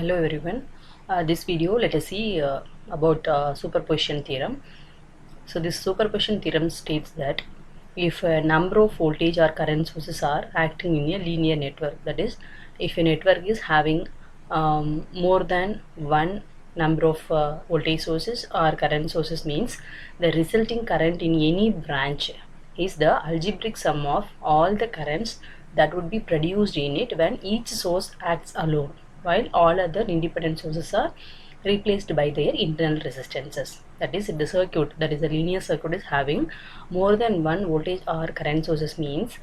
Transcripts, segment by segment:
Hello everyone. This video let us see about superposition theorem. So this superposition theorem states that if a number of voltage or current sources are acting in a linear network, that is, if a network is having more than one number of voltage sources or current sources, means the resulting current in any branch is the algebraic sum of all the currents that would be produced in it when each source acts alone, while all other independent sources are replaced by their internal resistances. That is, the circuit, that is the linear circuit, is having more than one voltage or current sources, means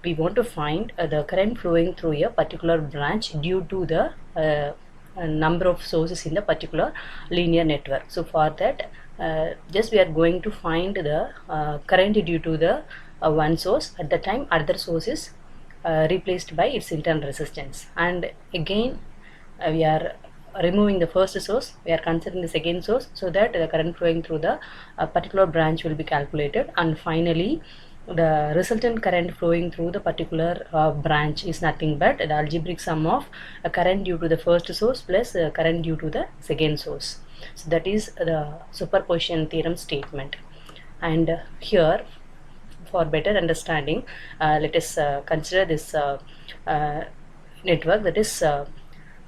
we want to find the current flowing through a particular branch due to the number of sources in the particular linear network. So for that, just we are going to find the current due to the one source at the time other source is replaced by its internal resistance, and again we are removing the first source, we are considering the second source, so that the current flowing through the particular branch will be calculated, and finally the resultant current flowing through the particular branch is nothing but the algebraic sum of a current due to the first source plus current due to the second source. So that is the superposition theorem statement. And here, for better understanding, let us consider this network, that is,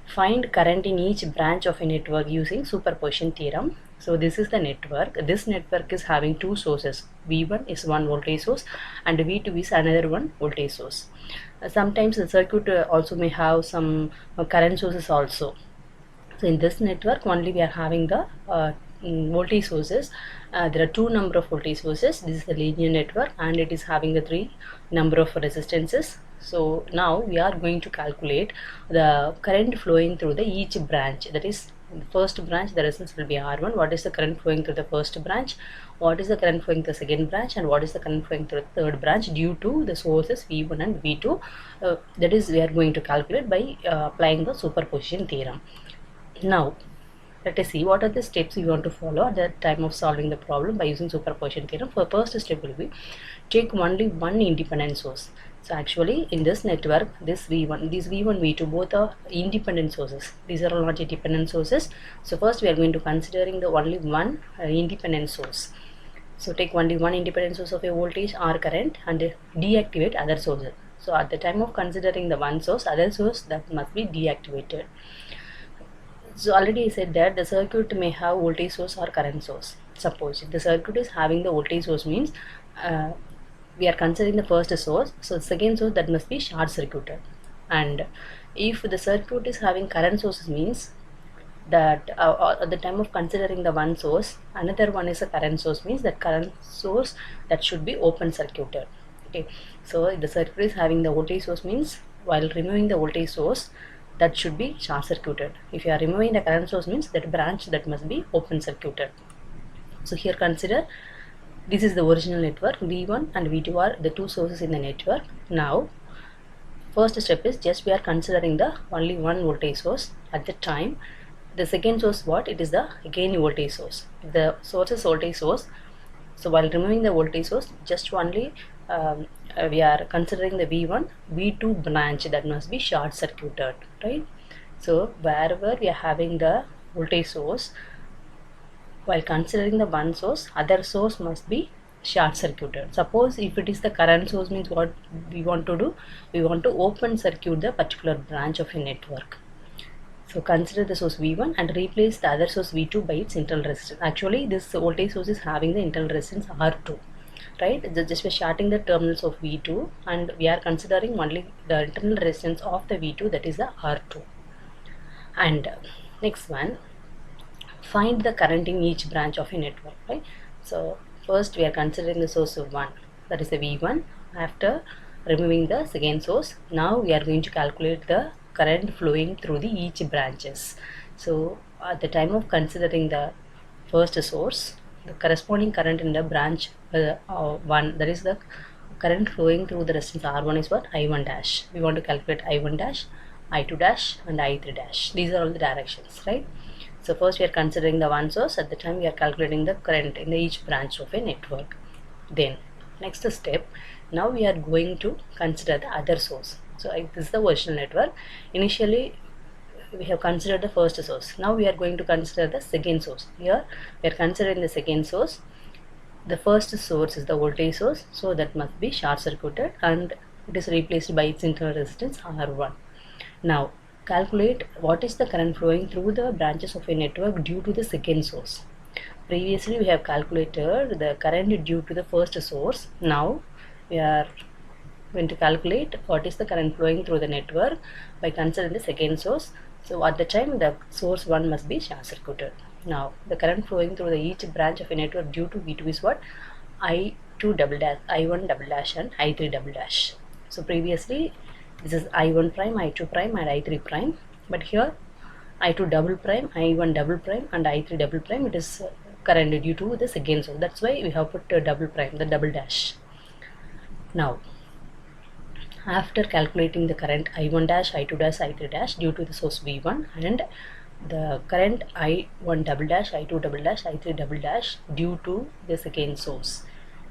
find current in each branch of a network using superposition theorem. So this is the network. This network is having two sources. V1 is one voltage source and V2 is another one voltage source. Sometimes the circuit also may have some current sources also. So in this network only we are having the voltage sources. There are two number of voltage sources. This is the linear network and it is having the three number of resistances. So now we are going to calculate the current flowing through the each branch. That is, in the first branch the resistance will be R1. What is the current flowing through the first branch? What is the current flowing through the second branch? And what is the current flowing through the third branch due to the sources V1 and V2? That is, we are going to calculate by applying the superposition theorem. Now let us see what are the steps we want to follow at the time of solving the problem by using superposition theorem. For first step will be take only one independent source. So actually in this network, this V1, V2 both are independent sources. These are all not dependent sources. So first we are going to considering the only one independent source. So take only one independent source of a voltage or current and deactivate other sources. So at the time of considering the one source, other source that must be deactivated. So already I said that the circuit may have voltage source or current source. Suppose if the circuit is having the voltage source, means we are considering the first source, so the second source that must be short circuited. And if the circuit is having current sources, means that at the time of considering the one source, another one is a current source, means that current source that should be open circuited. Okay, so if the circuit is having the voltage source, means while removing the voltage source, that should be short circuited. If you are removing the current source, means that branch that must be open circuited. So here consider this is the original network. V1 and V2 are the two sources in the network. Now first step is just we are considering the only one voltage source at the time. The second source, what? It is the again voltage source. The source is voltage source. So while removing the voltage source, just only we are considering the V1, V2 branch that must be short circuited, right? So wherever we are having the voltage source, while considering the one source, other source must be short circuited. Suppose if it is the current source, means what we want to do? We want to open circuit the particular branch of a network. So consider the source V1 and replace the other source V2 by its internal resistance. Actually this voltage source is having the internal resistance R2, right? Just by shorting the terminals of V2 and we are considering only the internal resistance of the V2, that is the R2. And next one, find the current in each branch of a network, right? So first we are considering the source of 1, that is the V1. After removing the second source, now we are going to calculate the current flowing through the each branches. So at the time of considering the first source, the corresponding current in the branch 1, that is the current flowing through the resistance R1 is what? I1 dash. We want to calculate I1 dash, I2 dash and I3 dash. These are all the directions, right? So first we are considering the one source. At the time we are calculating the current in each branch of a network. Then next step, now we are going to consider the other source. So this is the original network. Initially we have considered the first source. Now we are going to consider the second source. Here we are considering the second source. The first source is the voltage source, so that must be short circuited and it is replaced by its internal resistance R1. Now calculate what is the current flowing through the branches of a network due to the second source. Previously we have calculated the current due to the first source. Now we are going to calculate what is the current flowing through the network by considering the second source. So at the time the source 1 must be short circuited. Now the current flowing through each branch of a network due to V2 is what? I2 double dash, I1 double dash and I3 double dash. So previously this is I1 prime, I2 prime and I3 prime, but here I2 double prime, I1 double prime and I3 double prime, it is current due to the second source. That's why we have put double prime, the double dash. Now after calculating the current I1 dash, I2 dash, I3 dash due to the source V1 and the current I1 double dash, I2 double dash, I3 double dash due to the second source.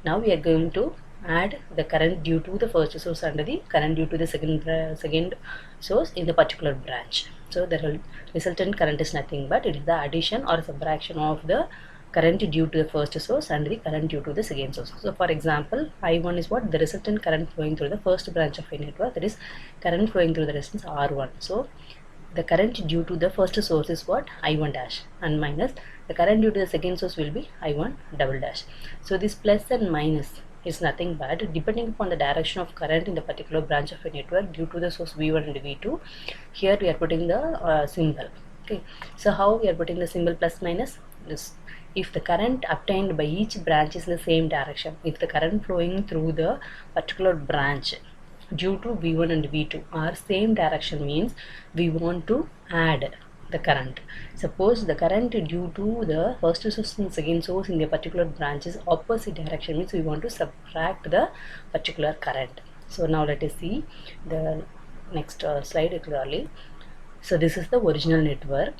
Now we are going to add the current due to the first source and the current due to the second source in the particular branch. So the resultant current is nothing but it is the addition or subtraction of the current due to the first source and the current due to the second source. So for example, I1 is what? The resultant current flowing through the first branch of a network, that is current flowing through the resistance R1. So the current due to the first source is what? I1 dash, and minus the current due to the second source will be I1 double dash. So this plus and minus is nothing but depending upon the direction of current in the particular branch of a network due to the source V1 and V2. Here we are putting the symbol. Okay, so how we are putting the symbol plus minus? This, if the current obtained by each branch is in the same direction, if the current flowing through the particular branch due to V1 and V2 are same direction, means we want to add the current. Suppose the current due to the first source and second source in the particular branch is opposite direction, means we want to subtract the particular current. So now let us see the next slide clearly. So this is the original network.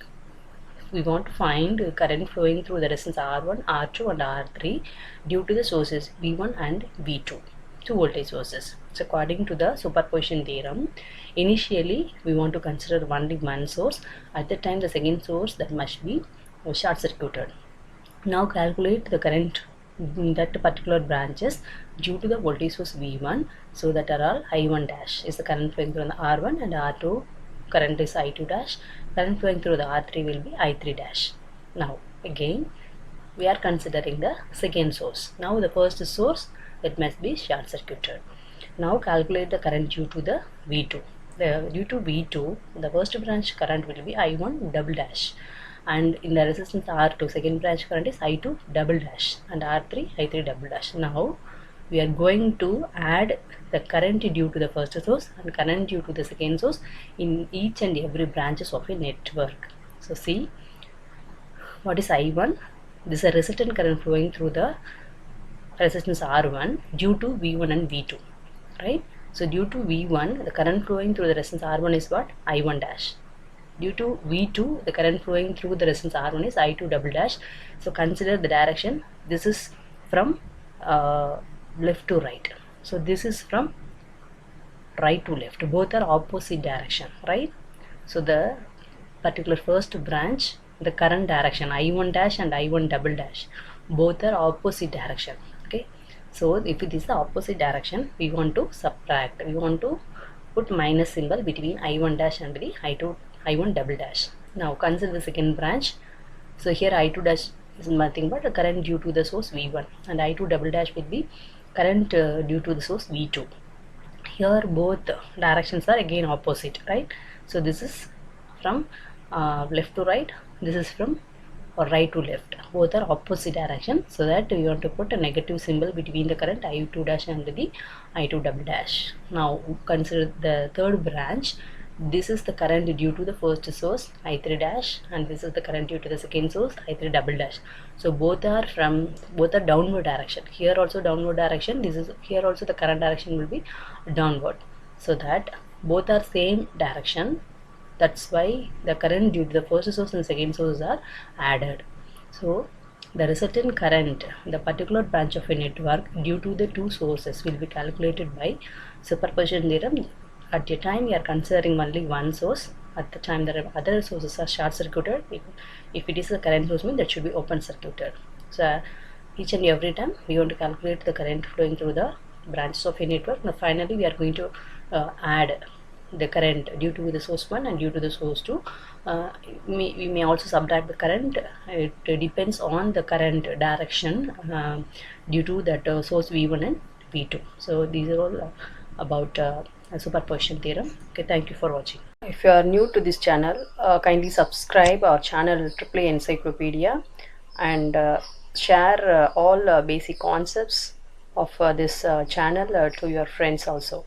We want to find current flowing through the resistance R1, R2 and R3 due to the sources V1 and V2, two voltage sources. So according to the superposition theorem, initially we want to consider only one source. At the time the second source that must be short circuited. Now calculate the current in that particular branches due to the voltage source V1. So that are all I1 dash is the current flowing through the R1 and R2 current is I2 dash, current flowing through the R3 will be I3 dash. Now again we are considering the second source. Now the first source that must be short circuited. Now calculate the current due to the V2. Due to V2, the first branch current will be I1 double dash, and in the resistance R2 second branch current is I2 double dash and R3 I3 double dash. Now we are going to add the current due to the first source and current due to the second source in each and every branches of a network. So see, what is I1? This is a resultant current flowing through the resistance R1 due to V1 and V2, right? So due to V1, the current flowing through the resistance R1 is what? I1 dash. Due to V2, the current flowing through the resistance R1 is I2 double dash. So consider the direction. This is from left to right. So this is from right to left. Both are opposite direction, right? So the particular first branch, the current direction I1 dash and I1 double dash, both are opposite direction. Okay, so if it is the opposite direction, we want to subtract. We want to put minus symbol between I1 dash and the I1 double dash. Now consider the second branch. So here I2 dash is nothing but a current due to the source V1 and I2 double dash will be current due to the source V2. Here both directions are again opposite, right? So this is from left to right, this is from right to left. Both are opposite direction, so that we want to put a negative symbol between the current I2 dash and the I2 double dash. Now consider the third branch. This is the current due to the first source I3 dash, and this is the current due to the second source I3 double dash. So both are downward direction. Here also downward direction. This is here also the current direction will be downward. So that both are same direction. That's why the current due to the first source and second source are added. So the resultant current, the particular branch of a network due to the two sources will be calculated by superposition theorem. At a time we are considering only one source. at the time the other sources are short circuited. If it is the current source, means that should be open circuited. So each and every time we want to calculate the current flowing through the branches of a network. Now finally we are going to add the current due to the source 1 and due to the source 2. We may also subtract the current. It depends on the current direction due to that source V1 and V2. So these are all about superposition theorem. Okay, thank you for watching. If you are new to this channel, kindly subscribe our channel Triple A Encyclopedia and share all basic concepts of this channel to your friends also.